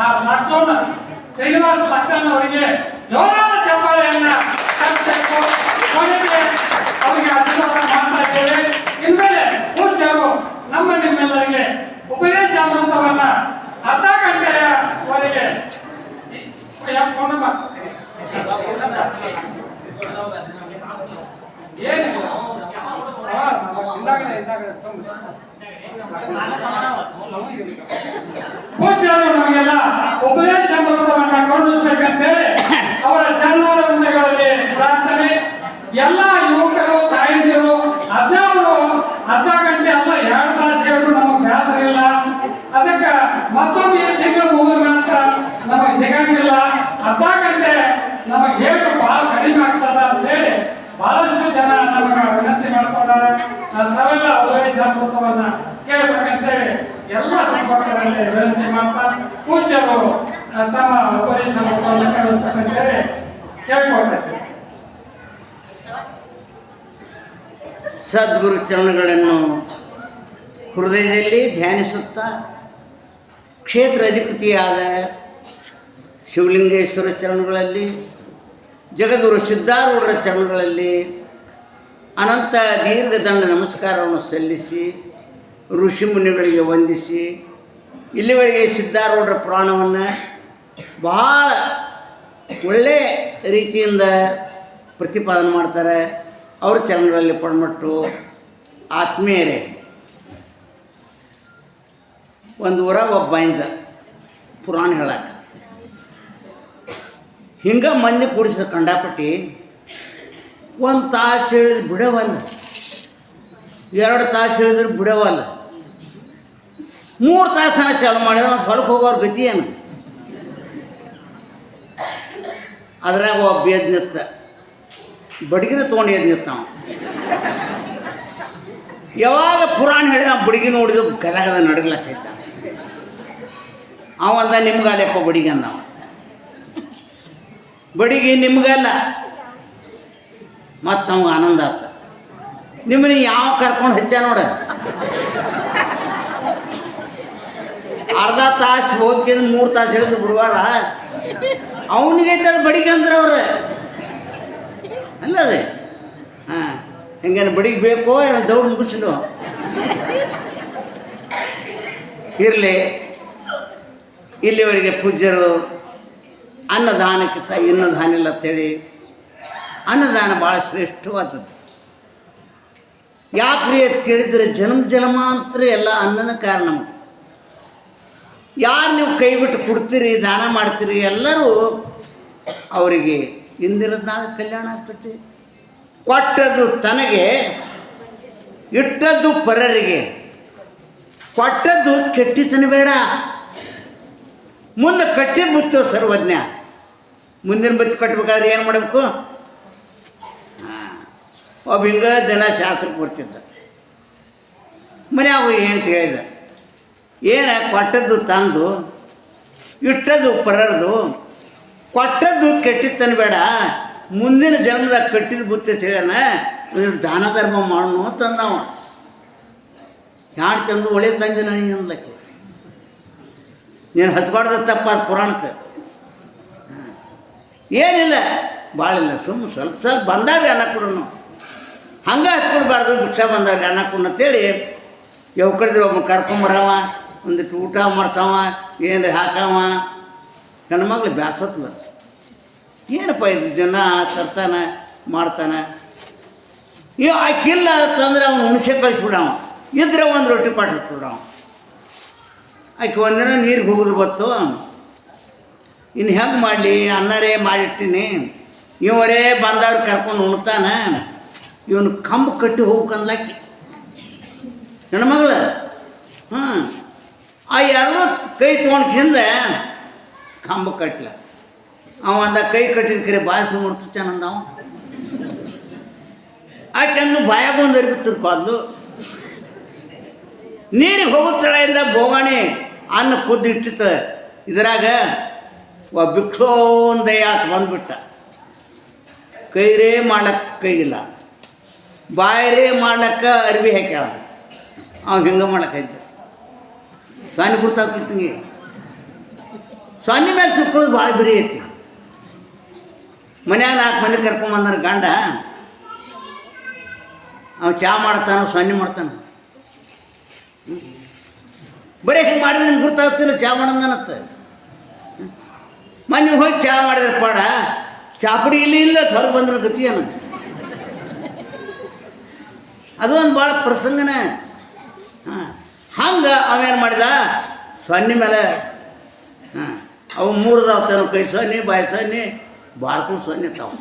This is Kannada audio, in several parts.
ಆ ಲಕ್ಷ್ಮಣ ಶ್ರೀನಿವಾಸ ಲಕ್ಕನ್ ಅವರಿಗೆ ಜೋರಾದ ಚಪ್ಪಾಳೆಯನ್ನ ತಟ್ಟಬೇಕು. ಕೊನೆಗೆ ಅವರಿಗೆ ಆಶೀರ್ವಾದ ಮಾಡ್ತಾ ಇದ್ದೇವೆ. ಇನ್ಮೇಲೆ ಪೂಜ್ಯರು ನಿಮ್ಮೆಲ್ಲರಿಗೆ ಉಪದೇಶ ಅಮೃತವನ್ನ ಅರ್ಧ ಗಂಟೆಯವರೆಗೆ ಏನಿಲ್ಲ ಪೂಜ್ಯರು ನಮಗೆಲ್ಲ ಉಪದೇಶ ಅಮೃತವನ್ನ ಕರುಣಿಸಬೇಕಂತೇಳಿ ಅವರ ಚರಣಾರವಿಂದಗಳಲ್ಲಿ ಪ್ರಾರ್ಥನೆ. ಎಲ್ಲ ಯುವಕರು ತಾಯಂದಿರು ಅಜ್ಜವರು ಅರ್ಧ ಗಂಟೆ ಅಲ್ಲ 2 ತಾಸು ಹೇಳಿದ್ರು ನಮಗೆ ಬೇಸರ ಇಲ್ಲ. ಅದಕ್ಕೆ ಮತ್ತೊಮ್ಮೆ ತಿಂಗಳು ಮುಗಿದ ನಂತರ ನಮಗೆ ಸಿಗಂಗಿಲ್ಲ. ಅರ್ಧ ಗಂಟೆ ನಮಗೆ ಹೇಗೆ ಬಹಳ ಕಡಿಮೆ ಆಗ್ತದ ಅಂತ ಹೇಳಿ ಬಹಳಷ್ಟು ಜನ ನಮಗೆ ವಿನಂತಿ ಮಾಡ್ಕೊಂಡಾರೆ. ನಾವೆಲ್ಲ ಉಪದೇಶ ಅಮೃತವನ್ನ ಕೇಳಬೇಕಂತೇಳಿ ಎಲ್ಲ ಸಂಪರ್ಕದಲ್ಲಿ ವಿನಂತಿ ಮಾಡ್ತಾ ಪೂಜ್ಯರು ತಮ್ಮ ಉಪದೇಶ ಅಮೃತವನ್ನು ಕೇಳಿಸ್ತಕ್ಕಂತೇಳಿ ಕೇಳ್ಕೊಳ್ತೇವೆ. ಸದ್ಗುರು ಚರಣಗಳನ್ನು ಹೃದಯದಲ್ಲಿ ಧ್ಯಾನಿಸುತ್ತಾ ಕ್ಷೇತ್ರ ಅಧಿಪತಿಯಾದ ಶಿವಲಿಂಗೇಶ್ವರ ಚರಣಗಳಲ್ಲಿ, ಜಗದ್ಗುರು ಸಿದ್ಧಾರೂಢರ ಚರಣಗಳಲ್ಲಿ ಅನಂತ ದೀರ್ಘದಂಡ ನಮಸ್ಕಾರವನ್ನು ಸಲ್ಲಿಸಿ ಋಷಿಮುನಿಗಳಿಗೆ ವಂದಿಸಿ, ಇಲ್ಲಿವರೆಗೆ ಸಿದ್ಧಾರೂಢರ ಪುರಾಣವನ್ನು ಬಹಳ ಒಳ್ಳೆಯ ರೀತಿಯಿಂದ ಪ್ರತಿಪಾದನೆ ಮಾಡ್ತಾರೆ. ಅವ್ರ ಚರಣಗಳಲ್ಲಿ ಪಡ್ಮಟ್ಟು ಆತ್ಮೀಯರೇ, ಒಂದು ಊರ ಒಬ್ಬ ಇಂದ ಪುರಾಣ ಹೇಳಕ್ಕೆ ಹಿಂಗೆ ಮಂದಿ ಕೂಡಿಸಿದ ಕಂಡಾಪಟ್ಟಿ 1 ತಾಸು ಹೇಳಿದ್ರೆ ಬಿಡವಲ್ಲ, 2 ತಾಸು ಹೇಳಿದ್ರೆ ಬಿಡವಲ್ಲ, 3 ತಾಸು ನಾನು ಚಾಲು ಮಾಡಿದ್ರೆ ಒಂದು ಹೊರಗೆ ಹೋಗೋರು ಗತಿ ಏನು? ಅದ್ರಾಗ ಒಬ್ಬ ಎದ್ದು ನಿಂತ ಬಡಗಿನ ತೊಗೊಂಡು ಎದ್ದು ನಿಂತ ನಾವು ಯಾವಾಗ ಪುರಾಣ ಹೇಳಿದ ನಾವು ಬಡಗಿ ನೋಡಿದ ಗದಗದ ನಡಗ್ಲಕ್ಕೈತ. ಅವಂದ ನಿಮ್ಗಾಲಪ್ಪ ಬಡಿಗೆ ಅಂದ. ಬಡಿಗೆ ನಿಮ್ಗಲ್ಲ. ಮತ್ತು ನಮ್ಗೆ ಆನಂದ ಆತ. ನಿಮ್ಮನ್ನ ಯಾವ ಕರ್ಕೊಂಡು ಹಚ್ಚ ನೋಡ. ಅರ್ಧ ತಾಸು ಹೋಗಿ 3 ತಾಸು ಹೇಳಿದ್ರು ಬಿಡುವಾರ ಅವನಿಗೈತೆ ಅದು ಬಡಿಗೆ ಅಂದ್ರೆ ಅವ್ರು ಅಲ್ಲ ರೀ. ಹಾಂ, ಹೆಂಗೇನು ಬಡಿಗೆ ಬೇಕೋ ಏನೋ ದೌಡ್ ಮುಗಿಸಿಲು ಇರಲಿ. ಇಲ್ಲಿವರೆಗೆ ಪೂಜ್ಯರು ಅನ್ನದಾನಕ್ಕಿಂತ ಇನ್ನೂ ದಾನ ಇಲ್ಲ ಅಂತೇಳಿ ಅನ್ನದಾನ ಭಾಳ ಶ್ರೇಷ್ಠವಾದದ್ದು. ಯಾಕ್ರಿ ಅಂತ ಕೇಳಿದರೆ ಜನ್ಮಾಂತರ ಎಲ್ಲ ಅನ್ನನ ಕಾರಣ. ಯಾರು ನೀವು ಕೈ ಬಿಟ್ಟು ಕೊಡ್ತೀರಿ, ದಾನ ಮಾಡ್ತೀರಿ, ಎಲ್ಲರೂ ಅವರಿಗೆ ಇಂದಿರದ ನಾಳೆ ಕಲ್ಯಾಣ ಆಗ್ತೈತಿ. ಕೊಟ್ಟದ್ದು ತನಗೆ, ಇಟ್ಟದ್ದು ಪರರಿಗೆ. ಕೊಟ್ಟದ್ದು ಕೆಟ್ಟಿತನ ಬೇಡ. ಮುಂದೆ ಕಟ್ಟಿ ಬುತ್ತೋ ಸರ್ವಜ್ಞ. ಮುಂದಿನ ಬತ್ತಿ ಕಟ್ಟಬೇಕಾದ್ರೆ ಏನು ಮಾಡಬೇಕು? ಒಬ್ಬ ಹಿಂಗೆ ದಿನ ಶಾಸ್ತ್ರಕ್ಕೆ ಬರ್ತಿದ್ದ. ಮನ್ಯಾಗ ಏನು ಹೇಳಿದ, ಏನು ಕೊಟ್ಟದ್ದು ತಂದು, ಇಟ್ಟದ್ದು ಪರರದು, ಕೊಟ್ಟದ್ದು ಕೆಟ್ಟಿತ್ತನ ಬೇಡ, ಮುಂದಿನ ಜನ್ಮದಾಗ ಕಟ್ಟಿದ ಬುತ್ತ ಹೇಳೋಣ, ದಾನ ಧರ್ಮ ಮಾಡೋಣ ತಂದವ. ಯಾರು ತಂದು ಒಳ್ಳೆ ತಂದೆ ನನಗೆ ಅಂದ್ಲಕ್ಕೆ. ನೀನು ಹಚ್ಬಾರ್ದ ತಪ್ಪ ಪುರಾಣಕ್ಕೆ. ಏನಿಲ್ಲ, ಭಾಳಿಲ್ಲ, ಸ್ವಲ್ಪ ಬಂದಾಗ ಅನ್ನ ಕೊಡೋಣ. ಹಂಗೆ ಹಚ್ಕೊಡ್ಬಾರ್ದು. ಭಿಕ್ಷಾ ಬಂದಾಗ ಅನ್ನ ಕೊಡೋಣ ಅಂತೇಳಿ ಯಾವ ಕಡೆದ್ರೆ ಒಬ್ಬ ಕರ್ಕೊಂಬರವ, ಒಂದಿಟ್ಟು ಊಟ ಮಾಡ್ತಾವ, ಏನು ಹಾಕವ. ನನ್ನ ಮಗಳು ಬ್ಯಾಸತ್ಲ. ಏನಪ್ಪ ಇದು ಜನ ತರ್ತಾನೆ ಮಾಡ್ತಾನೆ. ಆಕಿಲ್ಲ ಅಂತಂದ್ರೆ ಅವನು ಹುಣಸೆ ಕಳಿಸ್ಬಿಡವ, ಇದ್ರೆ ಒಂದು ರೊಟ್ಟಿ ಪಾಠ ಹಚ್ಬಿಡವ. ಆಕೆ ಒಂದಿನ ನೀರಿಗೆ ಹೋಗೋದು ಬತ್ತು. ಇನ್ನು ಹೆಂಗೆ ಮಾಡಲಿ, ಅನ್ನರೇ ಮಾಡಿರ್ತೀನಿ, ಇವರೇ ಬಂದವ್ರು ಕರ್ಕೊಂಡು ಉಣ್ತಾನೆ, ಇವನು ಕಂಬ ಕಟ್ಟಿ ಹೋಗ್ಬೇಕಂದ್ಲಾಕಿ ನನ್ನ ಮಗಳು. ಆ 2 ಕೈ ತೊಗೊಂಡು ಹಿಂದೆ ಕಂಬ ಕಟ್ಲ. ಅವ ಅಂದ ಕೈ ಕಟ್ಟಿದ ಕರೆ ಬಾಯಿಸಿ ಮುಡ್ತಾನಂದ. ಅವ ಆಕೆ ಅಂದು ಬಾಯಾಗ ಒಂದು ಅರಿಬಿತ್ತಿರ್ಕೋದ್ಲು. ನೀರಿಗೆ ಹೋಗುತ್ತಳೆಯಿಂದ ಬೋಗಾಣಿ ಅನ್ನ ಕುದ್ದು ಇಟ್ಟಿತ್ತ. ಇದರಾಗ ಭಿಕ್ಷೋಂದಯ ಅಂತ ಬಂದ್ಬಿಟ್ಟ. ಕೈರೇ ಮಾಡ್ಲಕ್ಕೆ ಕೈಗಿಲ್ಲ, ಬಾಯರೇ ಮಾಡ್ಲಕ್ಕೆ ಅರ್ವಿ ಹಾಕ್ಯಾಳ. ಅವ ಹಿಂಗೆ ಮಾಡ್ಲಕ್ಕಾಯ್ತು. ಸ್ವಾಮಿ ಗುರ್ತಾಗ್ತಿತ್ತು. ಸೊನ್ನೆ ಮೇಲೆ ತಿಳ್ಕೊಳ್ಳೋದು ಭಾಳ ಬಿರಿ ಐತಿ. ಮನ್ಯಾಗ 4 ಮಂದಿ ಕರ್ಕೊಂಬಂದಾನ ಗಂಡ, ಅವ ಚಾ ಮಾಡ್ತಾನ, ಸೊನ್ನೆ ಮಾಡ್ತಾನ. ಬರೀ ಹಿಂಗೆ ಮಾಡಿದ್ರೆ ನಿಮ್ಗೆ ಗೊತ್ತಾಗ್ತಿಲ್ಲ ಚಾ ಮಾಡೋದನತ್ತ. ಮನೆ ಹೋಗಿ ಚಾ ಮಾಡಿದ್ರೆ ಪಾಡ, ಚಾಪುಡಿ ಇಲ್ಲ ಹೊರಗೆ ಬಂದ್ರೆ ಗತಿ ಏನು. ಅದು ಒಂದು ಭಾಳ ಪ್ರಸಂಗನೇ. ಹಾಂ, ಹಂಗೆ ಅವೇನು ಮಾಡಿದ, ಸೊನ್ನೆ ಮೇಲೆ ಅವು 3 ತಾನು, ಕೈ ಸೊನ್ನೆ, ಬಾಯಿ ಸೊನ್ನೆ, ಬಾರ್ಕೊಂಡು ಸೊನ್ನೆ ತಾವು.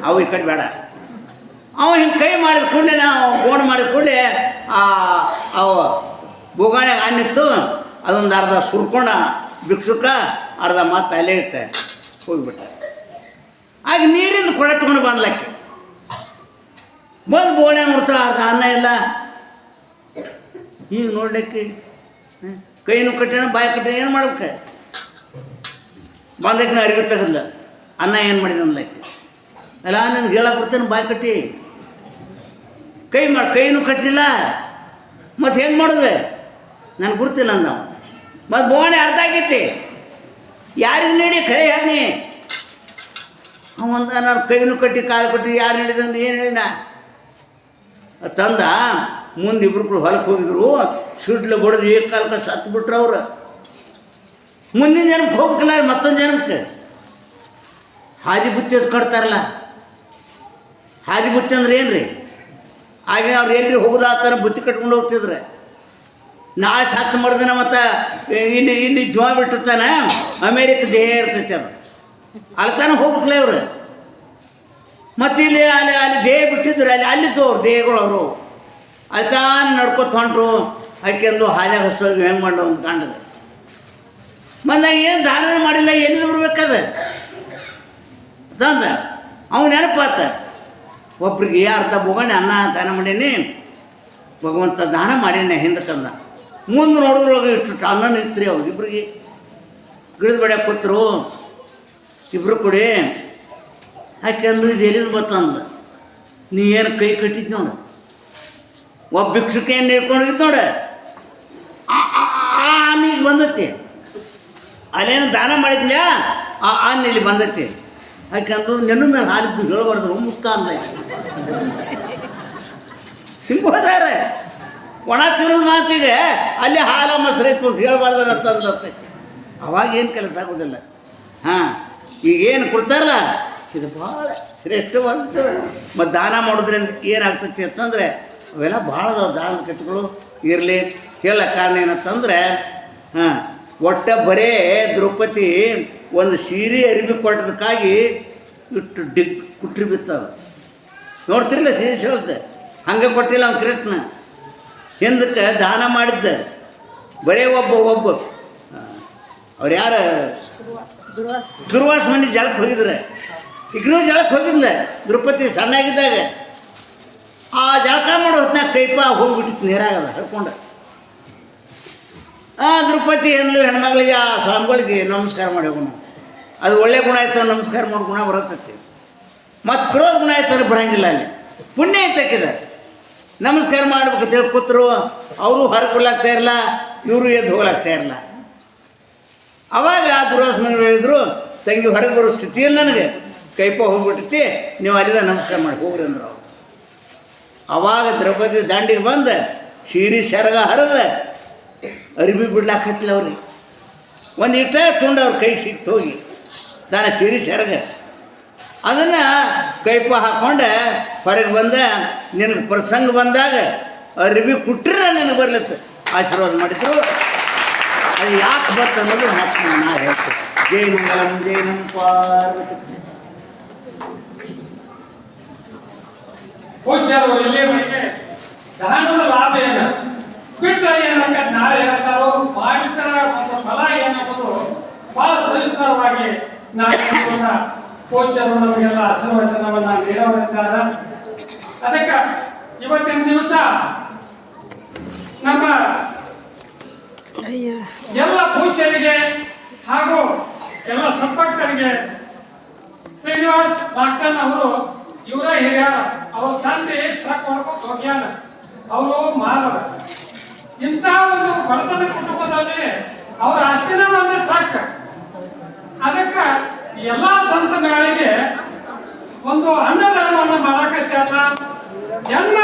ಅವು ಈ ಕಡೆ ಬೇಡ. ಅವ ಹಿಂಗೆ ಕೈ ಮಾಡಿದ ಕೂಡಲೇ, ನಾವು ಗೋಣ್ ಮಾಡಿದ ಕೂಡಲೇ ಅವು ಬೋಗಾಣ್ಯಾಗ ಅನ್ನಿತ್ತು. ಅದೊಂದು ಅರ್ಧ ಸುರ್ಕೊಂಡ ಬಿಕ್ಸುಕ, ಅರ್ಧ ಮಾತು ಅಲ್ಲೇ ಇಟ್ಟೆ ಹೋಗ್ಬಿಟ್ಟ. ಆಗ ನೀರಿಂದ ಕೊಡೆ ತೊಗೊಂಡು ಬಂದ್ಲಕ್ಕೆ ಬಂದು ಬೋಣೆ ನೋಡ್ತಾಳೆ, ಅರ್ಧ ಅನ್ನ ಇಲ್ಲ. ಈಗ ನೋಡ್ಲಿಕ್ಕೆ ಕೈನೂ ಕಟ್ಟಿನ ಬಾಯಿ ಕಟ್ಟಿನ ಏನು ಮಾಡ್ಬೇಕು. ಬಂದಕ್ಕೆ ಅರಿವಿ ತೆಗದ್ಲ, ಅನ್ನ ಏನು ಮಾಡಿದ ಅನ್ಲಕ್ಕೆ. ಅಲ್ಲ ನನಗೆ ಹೇಳಕ್ಕೆ ಬರ್ತೇನೆ, ಬಾಯಿ ಕಟ್ಟಿ ಕೈನೂ ಕಟ್ಟಿಲ್ಲ, ಮತ್ತು ಹೆಂಗೆ ಮಾಡಿದೆ ನನಗೆ ಗುರ್ತಿಲ್ಲ ಅಂದ. ಮತ್ತು ಬೋಣೆ ಅರ್ಧ ಆಗೈತಿ, ಯಾರಿಗೆ ನೀಡಿ ಕೈ ಹೇಳಿ ಅವಂದ. ನಾನು ಕೈನೂ ಕಟ್ಟಿ ಕಾಲು ಕಟ್ಟಿ ಯಾರು ಹೇಳಿದಂದು ಏನು ಹೇಳಿನ ತಂದ. ಮುಂದೆ ಇಬ್ರು ಹೊಲಕ್ಕೆ ಹೋಗಿದ್ರು, ಸಿಡ್ಲು ಬಡ್ದು ಕಾಲಕ್ಕೆ ಸತ್ತು ಬಿಟ್ರು ಅವ್ರು. ಮುಂದಿನ ಜನಕ್ಕೆ ಹೋಗ್ಬೇಕಲ್ಲ, ಮತ್ತೊಂದು ಜನಕ್ಕೆ ಹಾದಿ ಬುತ್ತಿ ಅದು ಕಟ್ತಾರಲ್ಲ. ಹಾದಿ ಬುತ್ತಿ ಅಂದ್ರೆ ಏನು ರೀ? ಹಾಗೆ ಅವ್ರು ಎಲ್ರಿ ಹೋಗೋದಾತಾರ ಬುತ್ತಿ ಕಟ್ಕೊಂಡು ಹೋಗ್ತಿದ್ರೆ, ನಾಳೆ ಸತ್ತು ಮಾಡಿದನ ಮತ್ತು ಇಲ್ಲಿ ಜೀವ ಬಿಟ್ಟಿರ್ತಾನೆ, ಅಮೇರಿಕ ದೇಹ ಇರ್ತೈತೆ ಅದು, ಅಳ್ತಾನೆ ಹೋಗ್ಬೇಕಲ್ಲ ಇವರು. ಮತ್ತು ಇಲ್ಲಿ ಅಲ್ಲಿ ದೇಹ ಬಿಟ್ಟಿದ್ರು, ಅಲ್ಲಿದ್ದು ಅವ್ರು ದೇಹಗಳು ಅವರು ಅಳ್ತಾನೆ ನಡ್ಕೊತ ಹೊಂಟ್ರು. ಹಾಕ್ಯಂದು ಹಾಲ್ಯಾಗ ಹಸೋಗಿ ಹೆಂಗೆ ಮಾಡೋ ಒಂದು ಕಾಂಡದ ಬಂದಾಗ ಏನು ದಾನ ಮಾಡಿಲ್ಲ, ಎಲ್ಲಿದ್ದು ಬಿಡ್ಬೇಕದ ತಂದ. ಅವ್ನು ನೆನಪಾತ, ಒಬ್ರಿಗೆ ಅರ್ಧ ಬೋಗಣೆ ಅನ್ನ ದಾನ ಮಾಡೀನಿ, ಭಗವಂತ ದಾನ ಮಾಡೀನಿ ಹಿಂದೆ ತಂದ. ಮುಂದೆ ನೋಡಿದ್ರೊಳಗೆ ಇಷ್ಟು ಅನ್ನ ನಿಂತ್ರಿ ಅವ್ರು ಇಬ್ರಿಗೆ. ಗಿಡದ ಬಡಿಯ ಕೂತರು ಇಬ್ಬರು ಕೂಡಿ. ಹಾಕ್ಯಂದು ಇದು ಎಲ್ಲಿಂದ ಬರ್ತಂದ, ನೀ ಏನು ಕೈ ಕಟ್ಟಿದ್ದು ನೋಡು. ಒಬ್ಬ ಭಿಕ್ಷುಕ ಏನು ಹಿಡ್ಕೊಂಡಿದ್ದು ನೋಡು, ಆ ಅನ್ನಿಗೆ ಬಂದೈತಿ. ಅಲ್ಲೇನು ದಾನ ಮಾಡಿದ್ಲ, ಆ ಅನ್ನ ಇಲ್ಲಿ ಬಂದೈತಿ. ಯಾಕಂದ್ರೆ ನೆನ್ನು ಮೇಲೆ ಹಾಲಿದ್ದು ಹೇಳಬಾರ್ದು, ಮುಕ್ತ ಅಲ್ಲ ಹಿಂಗೆ ಹೋದಾರೆ. ಒಣ ತಿನ್ನೋದು ಮಾತಿಗೆ ಅಲ್ಲಿ ಹಾಲ ಮೊಸರು ಇತ್ತು ಅಂತ ಹೇಳ್ಬಾರ್ದಾರ ಅಂತಂದ್ಲತ್ತೆ. ಅವಾಗ ಏನು ಕೆಲಸ ಆಗೋದಿಲ್ಲ. ಹಾಂ, ಈಗೇನು ಕೊಡ್ತಾರಲ್ಲ ಇದು ಭಾಳ ಶ್ರೇಷ್ಠವಾದ. ಮತ್ತು ದಾನ ಮಾಡೋದ್ರಿಂದ ಏನಾಗ್ತೈತಿ ಅಂತಂದರೆ ಅವೆಲ್ಲ ಭಾಳ ದಾನದ ಕಥೆಗಳು ಇರಲಿ. ಹೇಳೋ ಕಾರಣ ಏನಂತಂದರೆ, ಹಾಂ, ಒಟ್ಟ ಬರೇ ದ್ರೌಪದಿ ಒಂದು ಸೀರೆ ಅರಿವಿ ಕೊಟ್ಟದಕ್ಕಾಗಿ ಇಟ್ಟು ಕುಟ್ರಿ ಬಿತ್ತದ. ನೋಡ್ತಿರಲಿಲ್ಲ ಸೀರೆ ಹೇಳ್ದೆ, ಹಂಗೆ ಕೊಟ್ಟಿಲ್ಲ ಅವ್ನು ಕೃಷ್ಣ. ಹಿಂದಕ್ಕೆ ದಾನ ಮಾಡಿದ್ದ ಬರೇ ಒಬ್ಬ ಅವ್ರು ಯಾರು ದುರ್ವಾಸ ಮನೆ ಜಳಕ್ಕೆ ಹೋಗಿದ್ರೆ, ಈಗಲೂ ಜಳಕ್ಕೆ ಹೋಗಿದ್ಲ ದ್ರೌಪದಿ ಸಣ್ಣಾಗಿದ್ದಾಗ. ಆ ಜಳಕ ಮಾಡೋ ಹೊತ್ನಾಗ ಕೈಪ ಹೋಗ್ಬಿಟ್ಟಿತ್ತು ನೀರಾಗದ ಹರ್ಕೊಂಡು. ದ್ರೌಪದಿ ಹೆಣ್ಣು ಹೆಣ್ಮಗಳಿಗೆ ಆ ಸ್ವಾಮಿಗಳಿಗೆ ನಮಸ್ಕಾರ ಮಾಡಿ ಹೋಗೋಣ. ಅದು ಒಳ್ಳೆ ಗುಣ ಆಯ್ತು, ನಮಸ್ಕಾರ ಮಾಡೋ ಗುಣ ಬರತ್ತೈತಿ. ಮತ್ತು ಕ್ರೋಧ ಗುಣ ಆಯ್ತು ಅಂದ್ರೆ ಬರೋಂಗಿಲ್ಲ. ಅಲ್ಲಿ ಪುಣ್ಯ ಐತಕ್ಕಿದೆ, ನಮಸ್ಕಾರ ಮಾಡ್ಬೇಕಂತ ಹೇಳಿ ಕೂತರು. ಅವರು ಹೊರಗೆ ಕೊಡ್ಲಾಗ್ತಾ ಇರಲ್ಲ, ಇವರು ಎದ್ದು ಹೋಗ್ಲಾಗ್ತಾ ಇರಲ್ಲ. ಅವಾಗ ಆ ದುರ್ವಾಸನ ಹೇಳಿದ್ರು, ತಂಗಿ ಹೊರಗೆ ಬರೋ ಸ್ಥಿತಿಯಲ್ಲಿ ನನಗೆ ಕೈಪ ಹೋಗ್ಬಿಟ್ಟೈತಿ, ನೀವು ಅಲ್ಲಿದ ನಮಸ್ಕಾರ ಮಾಡಿ ಹೋಗ್ರಿ ಅಂದ್ರು ಅವರು. ಅವಾಗ ದ್ರೌಪದಿ ದಾಂಡಿಗೆ ಬಂದ ಸೀರೆ ಸೆರಗ ಹರಿದ ಅರಿವಿ ಬಿಡ್ಲಾಕತ್ತಿಲ್ಲ ಅವ್ರಿಗೆ. ಒಂದು ಇಟ್ಟ ತುಂಡು ಅವ್ರ ಕೈ ಸಿಕ್ತು ಹೋಗಿ ನಾನು ಸೀರೆ ಸೆರಗ ಅದನ್ನು ಕೈಪ ಹಾಕ್ಕೊಂಡೆ ಹೊರಗೆ ಬಂದ. ನಿನಗೆ ಪ್ರಸಂಗ ಬಂದಾಗ ಅರಿವಿ ಕುಟ್ರೆ ನನಗೆ ಬರ್ಲತ್ತ ಆಶೀರ್ವಾದ ಮಾಡಿದ್ರು. ಅದು ಯಾಕೆ ಬರ್ತದೆ ಅನ್ನೋದು ನಾ ಹೇಳ್ತೀನಿ. ಜೈ ಮಂಗಲಂ ಜೈ ನಮ್ ಪಾರ್ವತಿ. ಪೂಜ್ಯರು ಇಲ್ಲಿವರೆಗೆ ದಾನದ ಲಾಭ ಏನು, ಬಿಟ್ಟ ಏನಂತ ನಾಳೆ ಹೇಳ್ತಾರೋ, ಮಾಡಿತರ ಒಂದು ಫಲ ಏನಂಬುದು ಬಹಳ ಸವಿಸ್ತಾರವಾಗಿ ನಾವು ಪೂಜ್ಯರು ನಮಗೆಲ್ಲ ಆಶೀರ್ವಚನವನ್ನು ನೀಡೋರಿದ್ದಾರೆ. ಅದಕ್ಕೆ ಇವತ್ತಿನ ದಿವಸ ನಮ್ಮ ಎಲ್ಲ ಪೂಜ್ಯರಿಗೆ ಹಾಗೂ ಎಲ್ಲ ಸಂಪರ್ಕರಿಗೆ ಶ್ರೀನಿವಾಸ್ ಡಾಕ್ಟರ್ ಅವರು ಇವರ ಹಿರಿಯಾರ, ಅವ್ರ ತಂದೆ ಟ್ರಕ್ ಹೊಡ್ಕೊಂಡು ಹೋಗ್ಯಾನ, ಅವರು ಮಾರವ. ಇಂಥ ಒಂದು ಬಡತನ ಕುಟುಂಬದಲ್ಲಿ ಅವರ ಆಸ್ತಿನ ಒಂದು ಟ್ರಕ್ ಮೇಳಿಗೆ ಒಂದು ಅನ್ನದಾನವನ್ನು ಮಾಡಕತ್ತಲ್ಲ ಜನ್ಮ